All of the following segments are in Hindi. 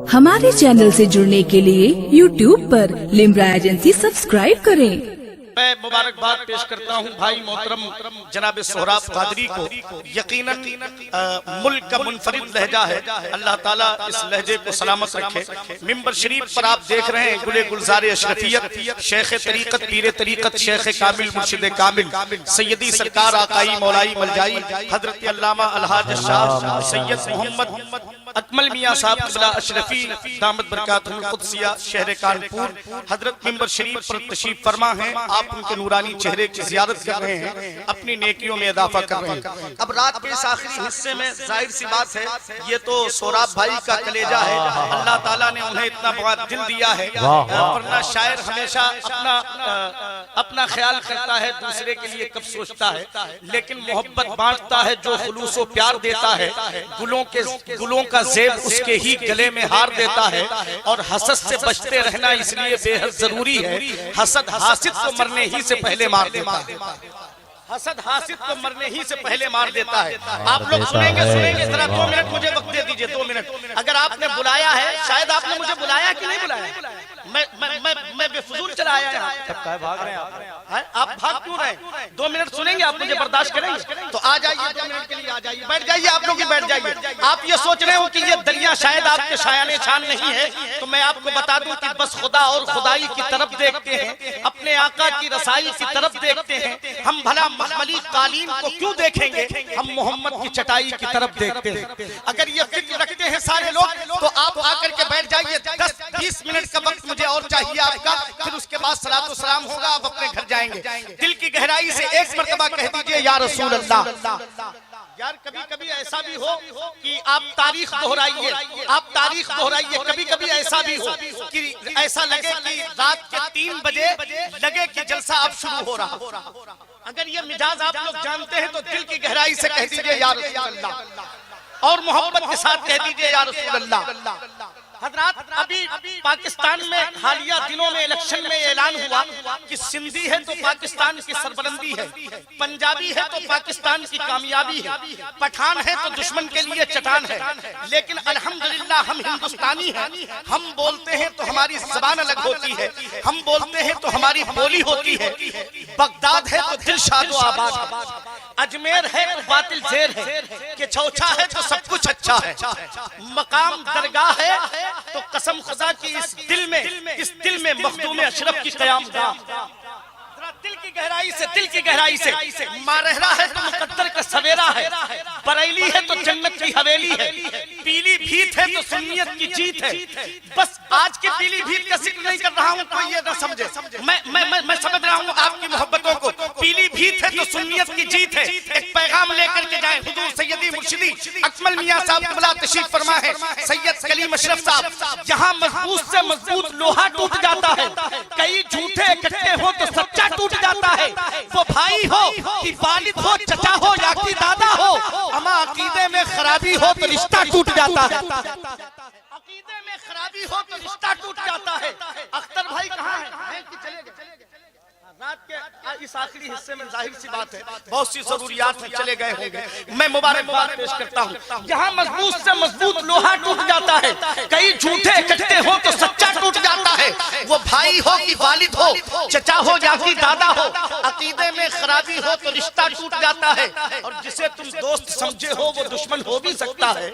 हमारे चैनल से जुड़ने के लिए YouTube पर लिम्रा एजेंसी सब्सक्राइब करें। मैं मुबारकबाद पेश करता हूं भाई मोहतरम जनाब सोहराब कादरी को। यकीनन मुल्क का मुनफरिद लहजा है, अल्लाह ताला इस लहजे को सलामत रखे। मिंबर शरीफ पर आप देख रहे हैं गुले गुलजार अशरफियत, शेख तरीकत, पीर तरीकत, शेख कामिल, मुर्शिद कामिल, सैयदी सरकार आकाई मौलाई मलजाई हजरत अल्लामा अलहाज शाह सैयद मोहम्मद अकमल मियां साहब क़िबला अशरफी दामत बरकातुहुल क़ुद्सिया शहर कानपुर हजरत मिंबर शरीफ पर तशरीफ फरमा है। आप उनके नूरानी चेहरे की ज़ियारत कर रहे हैं, अपनी नेकियों में इजाफा कर रहे हैं। अब रात के इस आखिरी हिस्से में जाहिर सी बात है, ये तो सोहराब भाई का कलेजा है, अल्लाह ताला ने उन्हें इतना बड़ा दिल दिया है। वरना शायर हमेशा अपना ख्याल करता है, दूसरे के लिए कब सोचता है, लेकिन मोहब्बत बांटता है जो खुलूस व प्यार देता है। गुलों का ज़ेब उसके ही गले में हार देता है। और हसद से बचते रहना इसलिए बेहद जरूरी है। हसद हासिद को मरने ही से पहले मार देता है। हसद हासिद को मरने ही से पहले मार देता है। आप लोग सुनेंगे जरा 2 मिनट मुझे वक्त दे दीजिए, 2 मिनट। अगर आपने बुलाया है, शायद आपने मुझे बुलाया कि नहीं बुलाया, मैं बेफजूल चला आया यहाँ। भाग रहे हैं आप भाग क्यों रहे? 2 मिनट सुनेंगे, आप मुझे बर्दाश्त करेंगे तो आ जाइए, 2 मिनट के लिए आ जाइए, बैठ जाइए, आप लोग ही बैठ जाइए। आप ये सोच रहे हो कि ये दरिया शायद आपके शायाने शान नहीं है, तो मैं आपको बता दूं कि बस खुदा और खुदाई की तरफ देखते हैं, अपने आका की रसाई की तरफ देखते हैं। हम भला मखमली कालीन को क्यों देखेंगे, हम मोहम्मद की चटाई की तरफ देखते हैं। अगर ये फिक्र रखते हैं सारे लोग तो आप आकर के बैठ जाइए। 10-20 मिनट का वक्त मुझे और चाहिए आपका, फिर उसके बाद सलात व सलाम होगा, आप अपने घर जाएंगे। दिल की गहराई से एक मर्तबा कह दीजिए या रसूल अल्लाह। यार कभी कभी ऐसा भी हो कि आप तारीख दोहराइए, आप तारीख दोहराइए। कभी कभी ऐसा भी हो कि ऐसा लगे कि रात के 3 बजे लगे कि जलसा अब शुरू हो रहा। अगर ये मिजाज आप लोग जानते हैं तो दिल की गहराई से कह दीजिए या रसूल अल्लाह, और मोहब्बत के साथ कह दीजिए या रसूल अल्लाह। हजरात, अभी पाकिस्तान में हालिया दिनों में इलेक्शन में ऐलान हुआ कि सिंधी है तो पाकिस्तान की सरबलंदी है, पंजाबी है तो पाकिस्तान की कामयाबी है, पठान है तो दुश्मन के लिए चट्टान है। लेकिन अल्हम्दुलिल्लाह हम हिंदुस्तानी हैं, हम बोलते हैं तो हमारी जबान अलग होती है, हम बोलते हैं तो हमारी बोली होती है। बगदाद है तो दिल शादो आबाद, अजमेर है तो बातिल जेर है, कि चौथा है तो सब कुछ अच्छा है, मकाम दरगाह है तो कसम खुदा की इस दिल में मखदूम अशरफ की क़यामगाह। दिल की गहराई से मारहरा है तो मुकद्दर का सवेरा है, बरेली है तो जन्नत की हवेली है, पीली भीत है तो सुन्नियत की जीत है। बस आज के पीली भीत का जिक्र नहीं कर रहा हूँ, कोई ये ना समझे, मैं समझ रहा हूँ आपकी मोहब्बतों को। पीली भीत है तो सुन्नियत की जीत है। एक पैगाम लेकर के जाए हुजूर सैयदी मुर्शिदी अकमल मियां साहब क़िबला तशरीफ फरमा है, सैयद कलीम अशरफ साहब। यहाँ मजबूत से मजबूत लोहा टूट जाता है, कई झूठे इकट्ठे हो तो सच्चा टूट जाता है। वो भाई हो कि वालिद हो, चचा हो या कि दादा हो, अमा अकीदे में खराबी हो तो रिश्ता टूट जाता है। अकीदे में खराबी हो तो रिश्ता टूट जाता है। अख्तर भाई कहाँ हैं कि चले गए? रात के इस आखिरी हिस्से में जाहिर सी बात है बहुत सी जरूरियात में चले गए होंगे। मैं मुबारकबाद पेश करता हूँ। यहाँ मजबूत से मजबूत लोहा टूट जाता है, कई झूठे इकट्ठे हो तो सच्चा टूट जाता है। वो भाई हो कि वालिद हो, चचा हो या कि दादा हो, अकीदे में खराबी हो तो रिश्ता टूट जाता है। और जिसे तुम दोस्त समझे हो वो दुश्मन हो भी सकता है।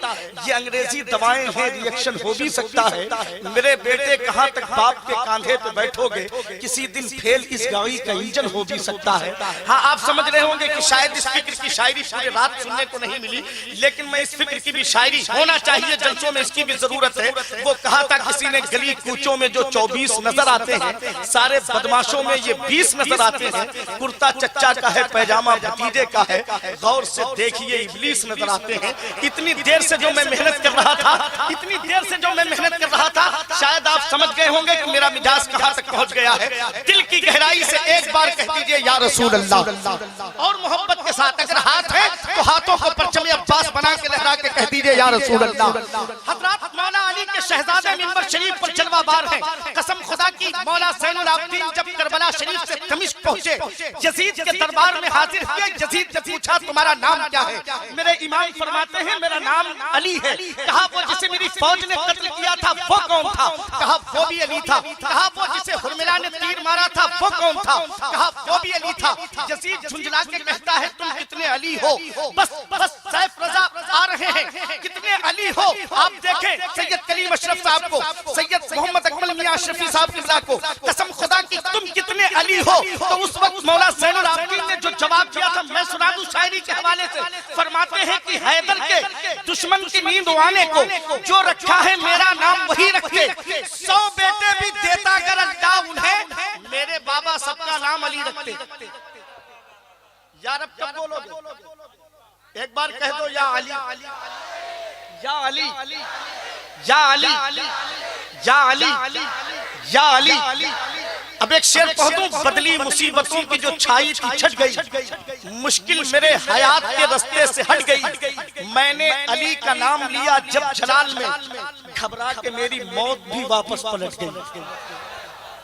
ये अंग्रेजी दवाएं हैं, रिएक्शन हो भी सकता है। मेरे बेटे कहाँ तक बाप के कांधे पे बैठोगे, किसी दिन फेल इस गाड़ी का इंजन हो भी सकता है। हाँ, आप समझ रहे होंगे कि शायद इस फिक्र की शायरी पूरी रात सुनने को नहीं मिली, लेकिन मैं इस फिक्र की भी शायरी होना चाहिए, जलसों में इसकी भी जरूरत है। वो कहा था किसी ने, गली कूचों में जो 24 नजर आते हैं, सारे बदमाशों में ये 20 नजर आते हैं। कुर्ता चच्चा का है, पैजामा भतीजे का है, गौर से देखिए इब्लीस नजर आते हैं। इतनी देर से जो मैं मेहनत कर रहा था, शायद आप समझ गए होंगे कि मेरा मिजाज कहाँ तक पहुँच गया है। दिल की गहराई से एक बार कह दीजिए या रसूल अल्लाह, और मोहब्बत के साथ। अगर हाथ है तो हाथों को परचम अब्बास बना के लहरा के कह दीजिए या रसूल अल्लाह। हजरत मौला अली के के शहजादे मिंबर शरीफ पर जलवाबार हैं। कसम खुदा की मौला ज़ैनुल आबिदीन जब करबला शरीफ से दमिश्क पहुंचे, यजीद के दरबार में हाजिर हुए। यजीद ने पूछा तुम्हारा नाम क्या है? मेरे इमाम फरमाते हैं मेरा नाम अली है। कहा वो जिसे मेरी फौज ने कत्ल किया था वो कौन था? कहा वो भी अली था। कहा वो जिसे हुर्मिला ने तीर मारा था वो कौन था? कहा वो भी अली था। यजीद झुंझला के कहता है तुम कितने अली हो? बस बस सैफ रजा आ रहे हैं, कितने अली हो? आप देखें सैयद कलीम अशरफ साहब को, सैयद मोहम्मद अकमल मियां अशरफी साहब किबला को, कसम खुदा की तुम कितने अली हो? तो उस वक्त मौला ज़ैनुल आबिदीन ने जो जवाब दिया था मैं सुना दूं शायरी के हवाले से। फरमाते हैं कि हैदर के दुश्मन की नींद आने को जो रखा है मेरा नाम वही रखे। 100 बेटे भी देता अगर अल्लाह उन्हें, मेरे बाबा सबका नाम अली रखते। यार अब कब बोलोगे? एक बार कह दो या अली, या अली, या अली, या अली, या अली। अब एक शेर पढ़ दूं। बदली मुसीबतों की जो छाई थी छट गई, मुश्किल मेरे हयात के रास्ते से हट गई। मैंने अली का नाम लिया जब जलाल में, घबरा के मेरी मौत भी वापस पलट गई।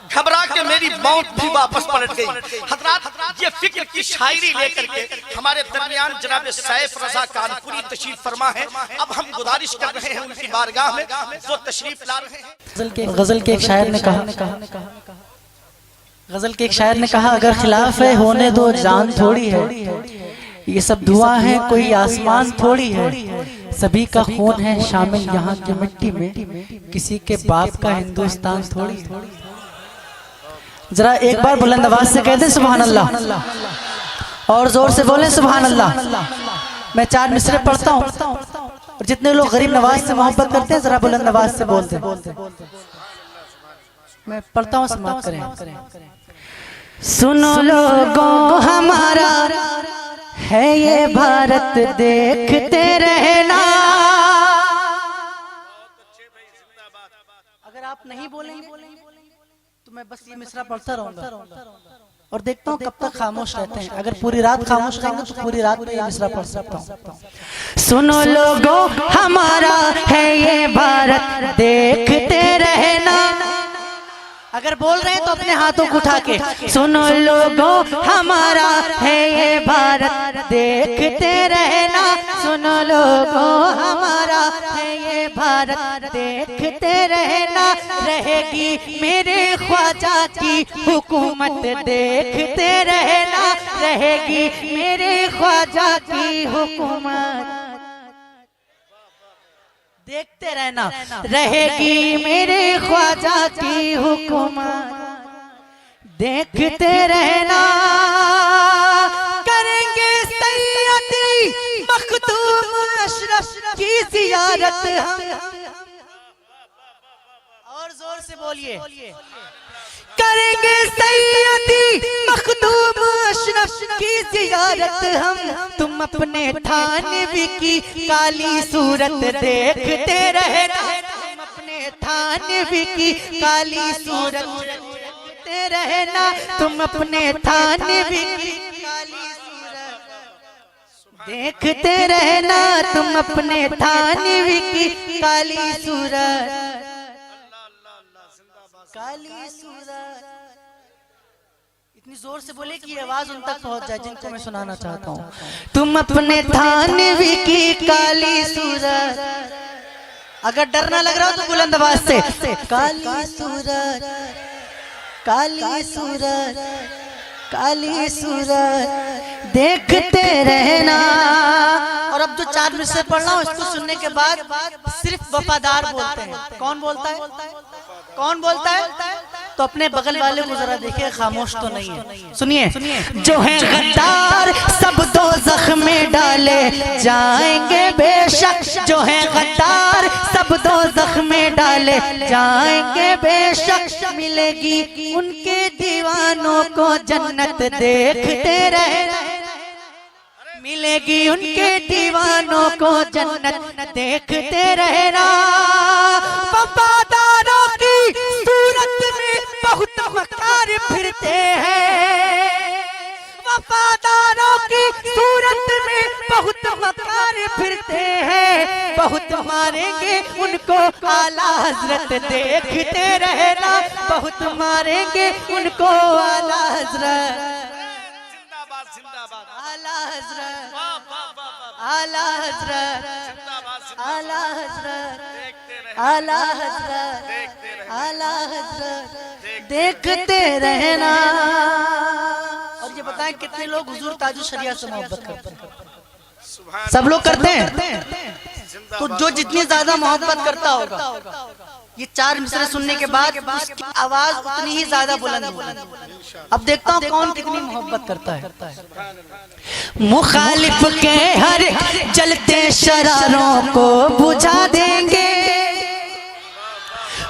घबरा के मेरी मौत भी वापस पलट गई। हजरात ये फिक्र की शायरी लेकर के हमारे दरमियान जनाब सैफ रजा कानपुरी तशरीफ फरमा है। अब हम गुजारिश कर रहे हैं उनकी बारगाह में, वो तशरीफ ला रहे हैं। गजल के एक शायर ने कहा, गजल के एक शायर ने कहा अगर खिलाफ है होने दो जान थोड़ी है, ये सब धुआं है कोई आसमान थोड़ी है, सभी का खून है शामिल यहाँ की मिट्टी में, किसी के बाप का हिंदुस्तान थोड़ी है। जरा एक बार बुलंद आवाज से कह दे सुभान अल्लाह, और जोर से बोले सुभान अल्लाह। मैं 4 मिसरे पढ़ता हूँ और जितने लोग गरीब नवाज से मोहब्बत करते हैं जरा बुलंद आवाज से बोलते। मैं पढ़ता हूँ, समाप्त करें। सुनो लोगों हमारा है ये भारत देखते रहना। अगर आप नहीं बोलेंगे तो मैं बस ये मिसरा पढ़ता रहूंगा और देखता हूँ कब तक खामोश रहते हैं। अगर पूरी रात खामोश रहेंगे तो पूरी रात में ये मिसरा पढ़ सकता हूँ। सुनो लोगों हमारा है ये भारत देखते रहना। अगर बोल रहे हैं तो अपने हाथों को उठा के सुनो लोगों हमारा है ये भारत देखते रहना। सुनो लोगों हमारा है ये भारत देखते रहना। रहेगी मेरे ख्वाजा की हुकूमत देखते रहना। रहेगी मेरे ख्वाजा की हुकूमत देखते रहना। रहेगी मेरे ख्वाजा की हुकूमत देखते रहना। करेंगे सैयदी मखदूम अशरफ की जियारत हम। और जोर से बोलिए। करेंगे सैयदी मखदूम अशरफ की जियारत हम। तुम अपने थानवी की काली सूरत देखते रहना। तुम अपने थानवी की काली सूरत देखते रहना। तुम अपने थानवी की काली सूरत देखते रहना। तुम अपने थानवी की काली सूरत काली सूरत। इतनी जोर से बोले कि आवाज उन तक पहुंच जाए जिनको मैं सुनाना चाहता हूँ। तुम अपने थानवी की काली सूरत। अगर डर ना लग रहा हो तो बुलंद आवाज से काली सूरत काली सूरत काली सूरत देखते रहना। और अब जो 4 मिसरे पढ़ना हो इसको सुनने के बाद सिर्फ वफादार बोलते हैं। कौन बोलता है? कौन बोलता है? तो अपने बगल वाले को जरा देखिए खामोश तो नहीं है। सुनिए। जो है गद्दार सब दोज़ख में डाले जाएंगे बेशक। जो है गद्दार सब दोज़ख में डाले जाएंगे बेशक। मिलेगी उनके दीवानों को जन्नत देखते रहना। मिलेगी उनके दीवानों को जन्नत देखते रहना। वफादारों की सूरत में बहुत मकार फिरते हैं। वफादारों की सूरत में बहुत मकार फिरते हैं। बहुत मारेंगे उनको आला हजरत देखते रहना, बहुत मारेंगे उनको आला हजरत, जिंदाबाद जिंदाबाद, आला हजरत, वाह वाह वाह वाह, आला हजरत, जिंदाबाद आला हजरत, देखते रहे, आला हजरत, देखते रहे, आला हजरत देखते रहना। और ये बताएं कितने लोग हुजूर ताजु शरिया से मोहब्बत करते हैं? सुभान सब लोग करते हैं। जिंदाबाद। तो जो जितनी ज्यादा मोहब्बत करता होगा, ये 4 मिसरे सुनने के बाद उसकी आवाज उतनी ही ज्यादा बुलंद होगी। अब देखता हूँ कौन कितनी मोहब्बत करता है। मुखालिफ के हर जलते शरारों को बुझा देंगे,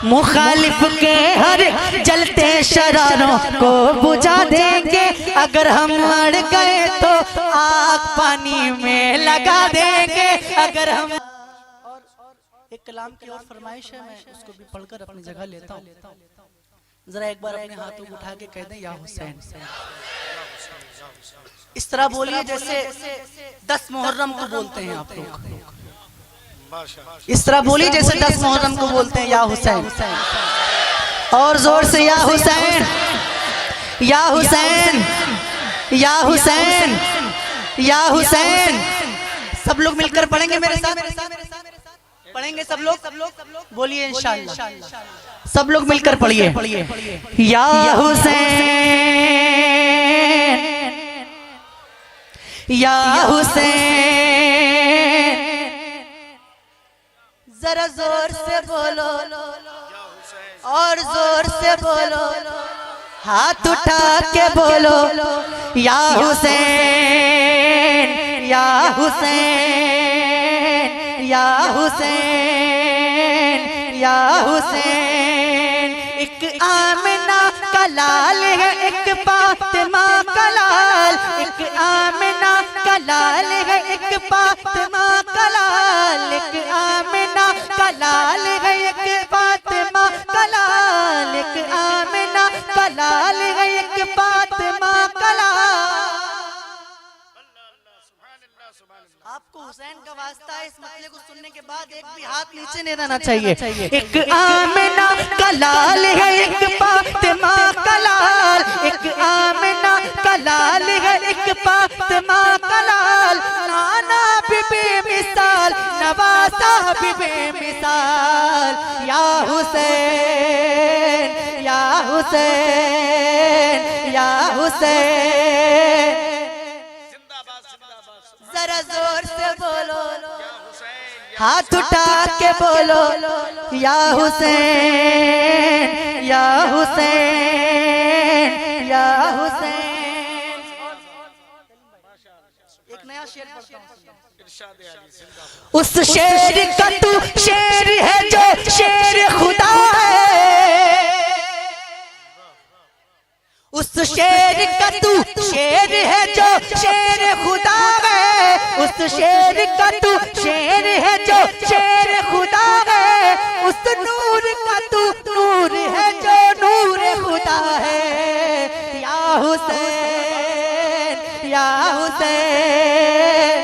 मुखालिफ के हर जलते शरारों को बुझा देंगे, अगर हम अड़ गए तो आग पानी में लगा देंगे, अगर हम। और एक कलाम की और फरमाइश है, मैं उसको भी पढ़कर अपनी जगह लेता हूँ। जरा एक बार अपने हाथों को उठा के कह दें या हुसैन। इस तरह बोलिए जैसे 10 मुहर्रम को बोलते हैं आप लोग, इस तरह बोलिए जैसे 10 मुहर्रम को बोलते हैं या हुसैन। और जोर से या हुसैन, या हुसैन, या हुसैन, या हुसैन। सब लोग मिलकर पढ़ेंगे मेरे साथ, पढ़ेंगे सब लोग, बोलिए इंशाअल्लाह। सब लोग मिलकर पढ़िए, या हुसैन, या हुसैन। जरा जोर से बोलो और जोर से बोलो, हाथ उठा के बोलो, या हुसैन, या हुसैन, या हुसैन, या हुसैन। एक आमिना का लाल है, एक फातिमा का लाल, एक आमिना का लाल है, एक फातिमा का लाल, एक आमिना का लाल है, एक फातिमा का लाल, एक आमिना का लाल है, एक फातिमा का लाल। आपको हुसैन का वास्ता है, इस मसले को सुनने के बाद एक भी हाथ नीचे नहीं रहना चाहिए। एक आमिना का लाल है, एक फातिमा का लाल, एक आमिना का लाल है, एक फातिमा का लाल। नाना भी बेमिसाल, नवासा भी बेमिसाल, या हुसैन, या हुसैन, या हुसैन। जरा जोर से बोलो, हाथ उठा के बोलो, या हुसैन, या हुसैन, या हुसैन। एक नया शेर पढ़ता हूं। उस शेर का तू शेर है जो शेर खुदा है, उस शेर का तू शेर है जो शेर खुदा है, उस शेर का तू शेर है जो शेर खुदा है, उस नूर का तू नूर है जो नूर खुदा है, या हुसैन, या हुसैन,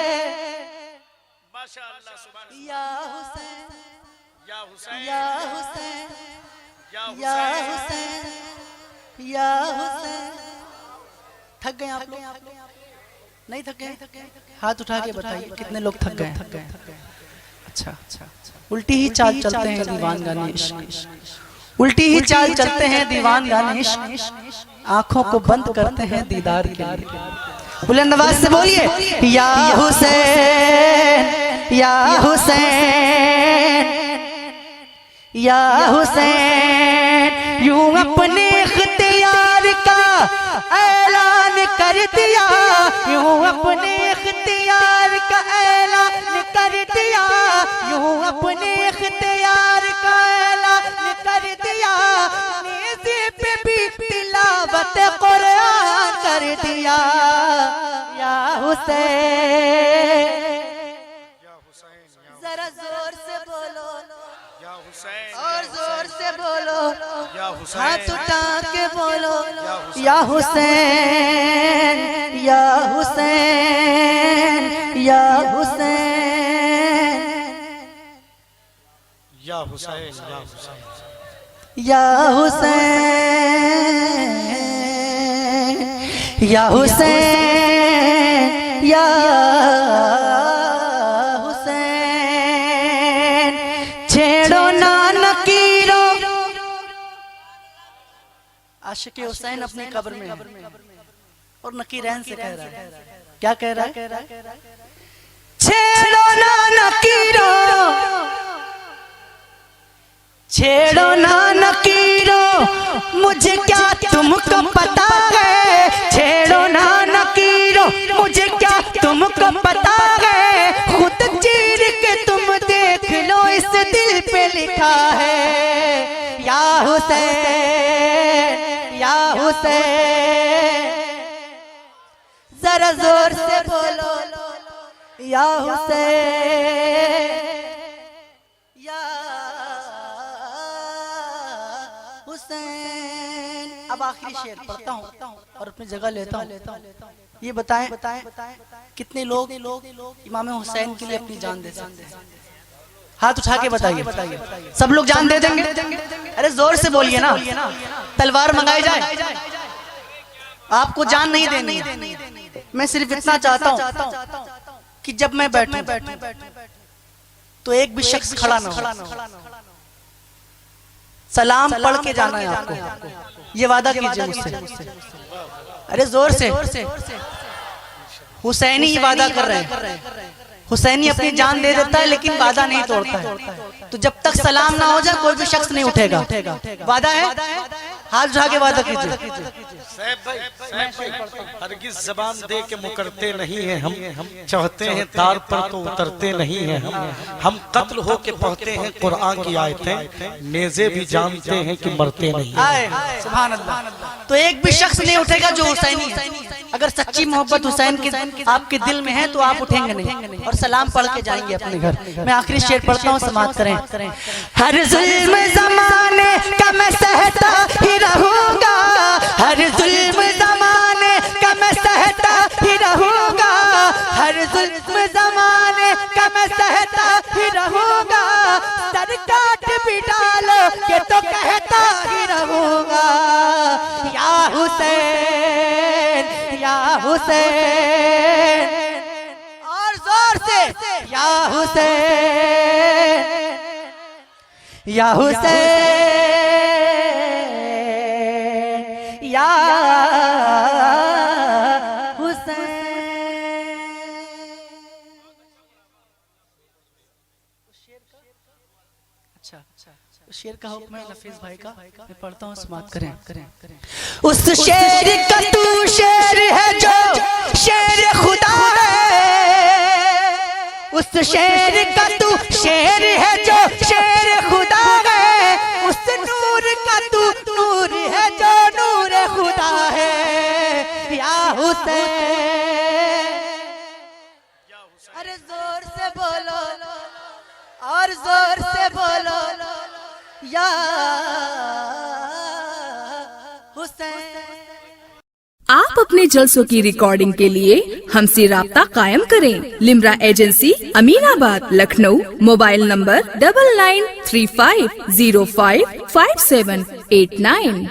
माशाअल्लाह सुभान या हुसैन, या हुसैन, या हुसैन, या या हुसैन। हुसैन, या हुसैन। थक गए आप लोग? नहीं थके? हाथ उठा के बताइए कितने लोग थक गए? अच्छा, उल्टी ही चाल चलते हैं दीवान गाने इश्क, उल्टी ही चाल चलते हैं दीवान गाने इश्क, आंखों को बंद करते हैं दीदार के लिए। बुलंद आवाज से बोलिए, या हुसैन, या हुसैन, या हुसैन। यूं अपने इख्तियार का ऐलान कर दिया, यूं अपने इख्तियार का ऐलान कर दिया, यूं अपने इख्तियार का ऐलान कर दिया। नेज़े पे भी तिलावत कुरान कर दिया, या हुसैन। जरा जोर से बोलो और जोर से बोलो, हाथ उठा के बोलो, या हुसैन, या हुसैन, या हुसैन। या हुसैन या हुसैन या हुसैन या हुसैन या हुसैन छेड़ो ना नकीरो। आशिक़ हुसैन अपनी कब्र में और नकीरैन से कह रहा है, क्या कह रहा है? छेड़ो ना नकीरो, छेड़ो ना नकीरो, मुझे क्या तुमको पता है? छेड़ो ना नकीरो, मुझे क्या तुमको पता है? खुद चीर के तुम देख लो, इस दिल पे लिखा है या हुसैन या हुसैन। जरा जोर से बोलो या हुसैन या हुसैन। अब आखिरी शेर पढ़ता हूँ और अपनी जगह लेता हूँ। ये बताएं कितने लोग इमाम हुसैन के लिए अपनी जान दे सकते हैं? हाथ उठा के बताइए। सब लोग जान दे देंगे? अरे जोर से बोलिए ना, तलवार मंगाई जाए। आपको जान नहीं देनी है, मैं सिर्फ इतना चाहता हूँ कि जब मैं बैठूं तो एक भी शख्स खड़ा ना हो। सलाम पढ़ के जाना है आपको, ये वादा कीजिए मुझसे। अरे जोर से, हुसैनी ये वादा कर रहे हैं। हुसैनी अपनी जान दे देता है लेकिन वादा नहीं तोड़ता है। तो जब तक सलाम ना हो जाए कोई भी शख्स नहीं उठेगा। वादा है? हाथ उठा के वादा कीजिए। हरगिज़ ज़बान दे के मुकरते नहीं हैं हम, चाहते हैं दार पर तो उतरते नहीं हैं हम कत्ल हो के पढ़ते हैं कुरान की आयतें, नेज़े भी जानते हैं कि मरते नहीं हैं। सुभान अल्लाह। तो एक भी शख्स नहीं उठेगा जो हुसैनी है। अगर सच्ची मोहब्बत हुसैन की आपके दिल में है तो आप उठेंगे नहीं और सलाम पढ़ के जाएंगे अपने घर। मैं आखिरी शेर पढ़ता हूँ, समाप्त करें। हर जुल्म ज़माने का मैं सहता ही रहूंगा, हर जुल्म ज़माने का मैं सहता ही रहूंगा, हर जुल्म ज़माने का मैं सहता ही रहूंगा। सर काट भी डालो के तो कहता ही रहूंगा या हुसैन या हुसैन। और जोर से या हुसैन या हुसैन या हुसैन। अच्छा, शेर का हुक्म है नफीस भाई का, मैं पढ़ता हूँ, समाप्त करें। उस शेर का तू शेर है जो शेर खुदा है, उस शेर का तू शेर है जो शेर खुदा है, उस नूर का तू नूर है जो नूर खुदा है या हुसैन। अरे जोर से बोलो और जोर से बोलो या हुसैन। आप अपने जलसों की रिकॉर्डिंग के लिए हमसे राब्ता कायम करें। Limra agency, Aminabad, Lucknow. Mobile number 9935055789।